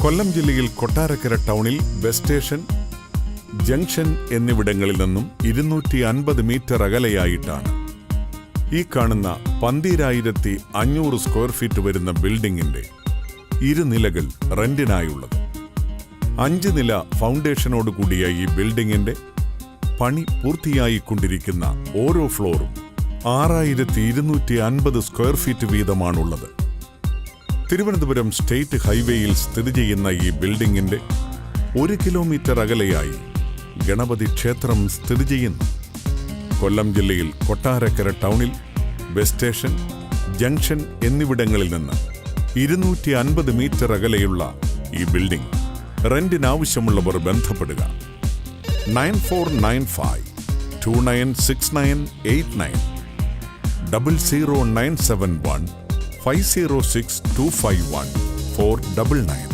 കൊല്ലം ജില്ലയിൽ കൊട്ടാരക്കര ടൗണിൽ bus station, junction എന്നിവിടങ്ങളിൽ നിന്നും 250 മീറ്റർ അകലെയായിട്ടാണ് ഈ കാണുന്ന 12,500 സ്ക്വയർ ഫീറ്റ് വരുന്ന ബിൽഡിംഗിന്റെ 2 നിലകൾ റെന്റിനായുള്ളത്. 5 നില ഫൗണ്ടേഷനോടുകൂടിയ ഈ ബിൽഡിംഗിന്റെ പണി പൂർത്തിയായിക്കൊണ്ടിരിക്കുന്ന ഓരോ ഫ്ലോറും 6,250 സ്ക്വയർ ഫീറ്റ് വീതമാണുള്ളത്. തിരുവനന്തപുരം സ്റ്റേറ്റ് ഹൈവേയിൽ സ്ഥിതി ചെയ്യുന്ന ഈ ബിൽഡിംഗിന്റെ 1 കിലോമീറ്റർ അകലെയായി ഗണപതി ക്ഷേത്രം സ്ഥിതി ചെയ്യുന്നു. കൊല്ലം ജില്ലയിൽ കൊട്ടാരക്കര ടൗണിൽ ബസ് സ്റ്റേഷൻ, ജംഗ്ഷൻ എന്നിവിടങ്ങളിൽ നിന്ന് 250 മീറ്റർ അകലെയുള്ള ഈ ബിൽഡിംഗ് റെന്റിനാവശ്യമുള്ളവർ ബന്ധപ്പെടുക. 9495296989 00971 506 251 499.